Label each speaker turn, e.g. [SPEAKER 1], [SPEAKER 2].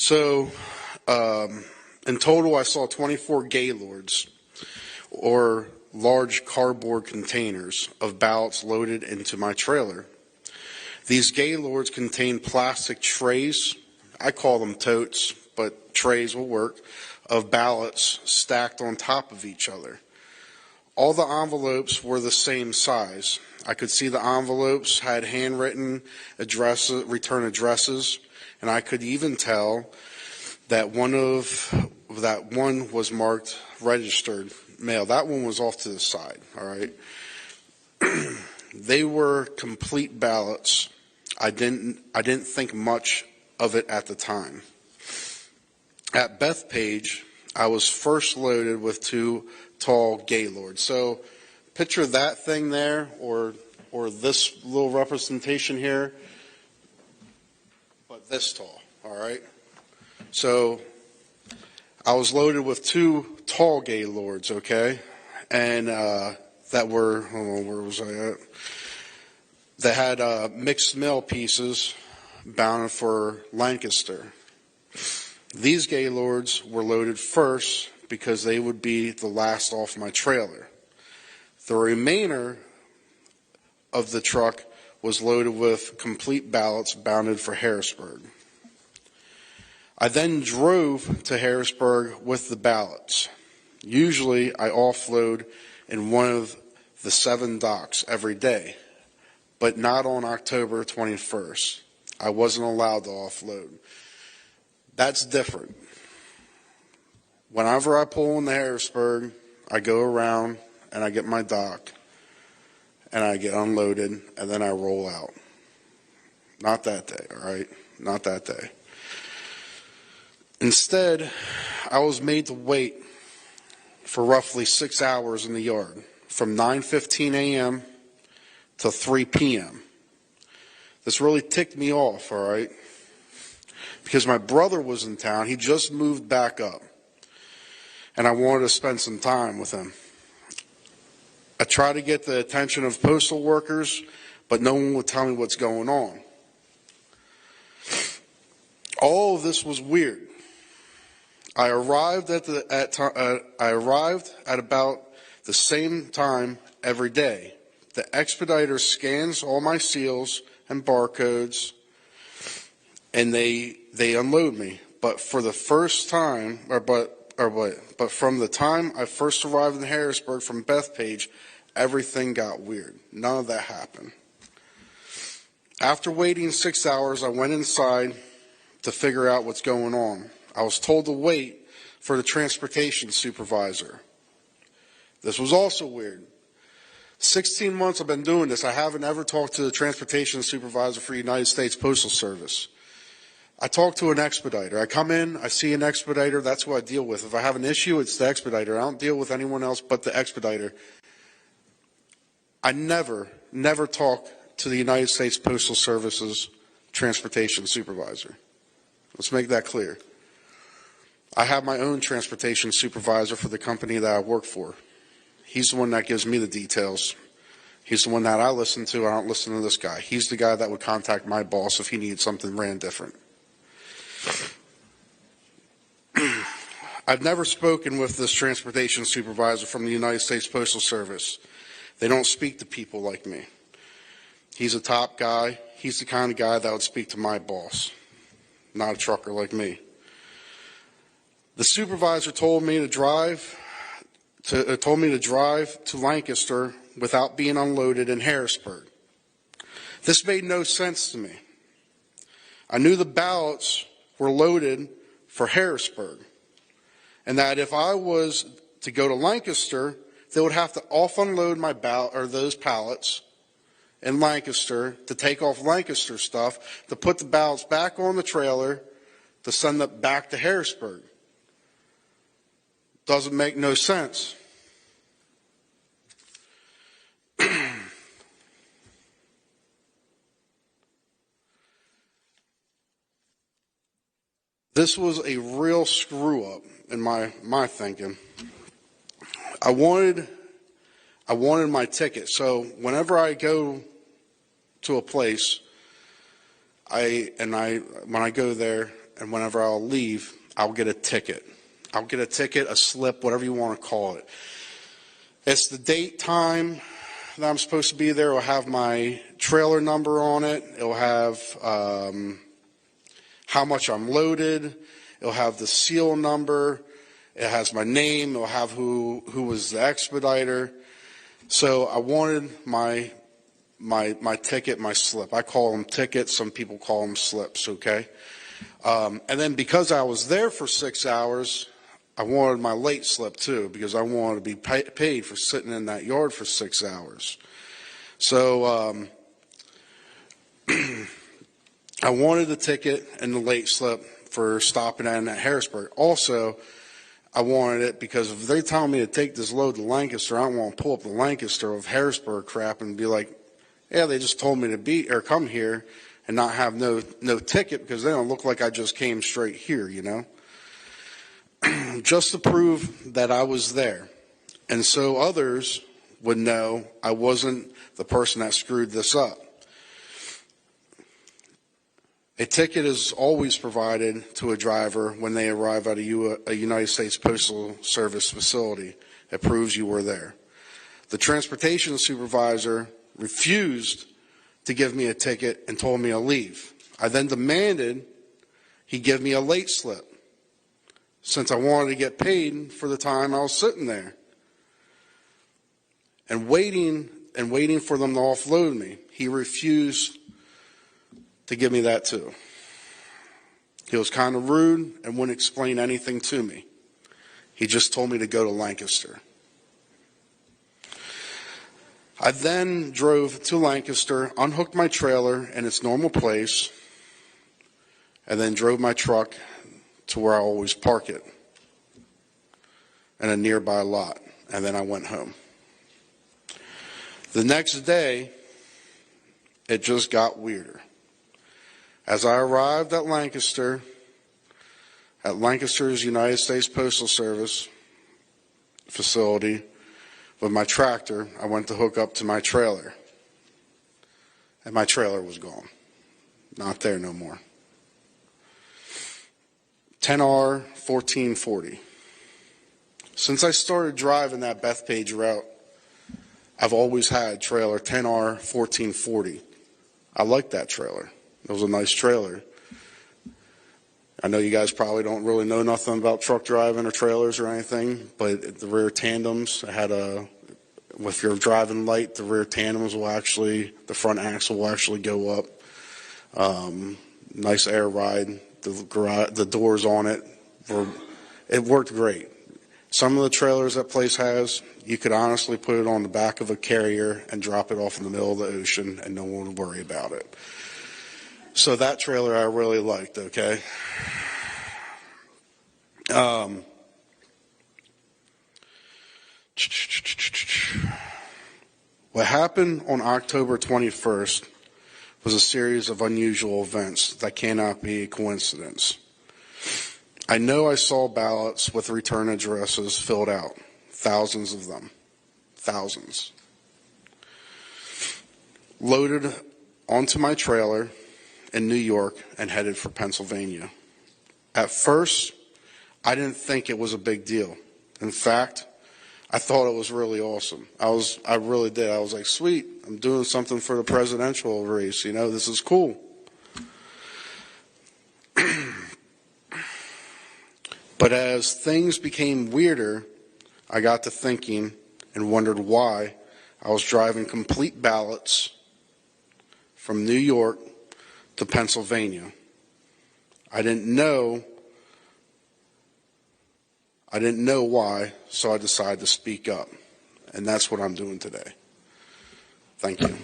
[SPEAKER 1] So, in total, I saw 24 gaylords, or large cardboard containers of ballots loaded into my trailer. These gaylords contain plastic trays, I call them totes, but trays will work, of ballots stacked on top of each other. All the envelopes were the same size. I could see the envelopes had handwritten addresses, return addresses, and I could even tell that one was marked registered mail. That one was off to the side, all right? They were complete ballots. I didn't think much of it at the time. At Bethpage, I was first loaded with 2 tall gaylords. So picture that thing there, or this little representation here, but this tall, all right? So I was loaded with 2 tall gaylords, okay? And that were, hold on, where was I at? That had mixed mail pieces bound for Lancaster. These gaylords were loaded first because they would be the last off my trailer. The remainder of the truck was loaded with complete ballots bounded for Harrisburg. I then drove to Harrisburg with the ballots. Usually I offload in one of the 7 docks every day, but not on October 21st. I wasn't allowed to offload. That's different. Whenever I pull into Harrisburg, I go around and I get my dock and I get unloaded and then I roll out. Not that day, all right? Not that day. Instead, I was made to wait for roughly 6 hours in the yard, from 9:15 a.m. to 3 p.m. This really ticked me off, all right? Because my brother was in town. He just moved back up. And I wanted to spend some time with him. I tried to get the attention of postal workers, but no one would tell me what's going on. All of this was weird. I arrived at about the same time every day. The expediter scans all my seals and barcodes, and they unload me. But for the first time, but from the time I first arrived in Harrisburg from Bethpage, everything got weird. None of that happened. After waiting 6 hours, I went inside to figure out what's going on. I was told to wait for the transportation supervisor. This was also weird. 16 months I've been doing this. I haven't ever talked to the transportation supervisor for the United States Postal Service. I talk to an expediter. I come in, I see an expediter, that's who I deal with. If I have an issue, it's the expediter. I don't deal with anyone else but the expediter. I never talk to the United States Postal Service's transportation supervisor. Let's make that clear. I have my own transportation supervisor for the company that I work for. He's the one that gives me the details. He's the one that I listen to. I don't listen to this guy. He's the guy that would contact my boss if he needed something ran different. I've never spoken with this transportation supervisor from the United States Postal Service. They don't speak to people like me. He's a top guy. He's the kind of guy that would speak to my boss, not a trucker like me. The supervisor told me to drive to Lancaster without being unloaded in Harrisburg. This made no sense to me. I knew the ballots were loaded for Harrisburg, and that if I was to go to Lancaster, they would have to off-unload my those pallets in Lancaster to take off Lancaster stuff, to put the ballots back on the trailer, to send them back to Harrisburg. Doesn't make no sense. This was a real screw up in my thinking. I wanted my ticket. So whenever I go to a place, when I go there and whenever I'll leave, I'll get a ticket. I'll get a ticket, a slip, whatever you want to call it. It's the date, time that I'm supposed to be there. It'll have my trailer number on it. It'll have how much I'm loaded. It'll have the seal number. It has my name. It'll have who was the expediter. So I wanted my ticket, my slip. I call them tickets. Some people call them slips, okay? And then because I was there for 6 hours, I wanted my late slip too, because I wanted to be paid for sitting in that yard for 6 hours. So I wanted the ticket and the late slip for stopping in at Harrisburg. Also, I wanted it because if they tell me to take this load to Lancaster, I don't want to pull up the Lancaster of Harrisburg crap and be like, yeah, they just told me to come here and not have no ticket, because they don't look like I just came straight here, you know. Just to prove that I was there. And so others would know I wasn't the person that screwed this up. A ticket is always provided to a driver when they arrive at a United States Postal Service facility. It proves you were there. The transportation supervisor refused to give me a ticket and told me to leave. I then demanded he give me a late slip, since I wanted to get paid for the time I was sitting there. And waiting for them to offload me, he refused to give me that too. He was kind of rude and wouldn't explain anything to me. He just told me to go to Lancaster. I then drove to Lancaster, unhooked my trailer in its normal place, and then drove my truck to where I always park it, in a nearby lot, and then I went home. The next day, it just got weirder. As I arrived at Lancaster's United States Postal Service facility with my tractor, I went to hook up to my trailer, and my trailer was gone. Not there no more. 10R 1440. Since I started driving that Bethpage route, I've always had trailer 10R 1440. I like that trailer. It was a nice trailer. I know you guys probably don't really know nothing about truck driving or trailers or anything, but the rear tandems, I had if you're driving light, the rear tandems the front axle will actually go up. Nice air ride. The doors on it worked great. Some of the trailers that place has, you could honestly put it on the back of a carrier and drop it off in the middle of the ocean and no one would worry about it. So that trailer I really liked, okay? What happened on October 21st was a series of unusual events that cannot be a coincidence. I know I saw ballots with return addresses filled out, thousands of them, thousands, loaded onto my trailer in New York and headed for Pennsylvania. At first, I didn't think it was a big deal. In fact, I thought it was really awesome. I really did. I was like, sweet, I'm doing something for the presidential race. You know, this is cool. But as things became weirder, I got to thinking and wondered why I was driving complete ballots from New York to Pennsylvania. I didn't know why, so I decided to speak up. And that's what I'm doing today. Thank you.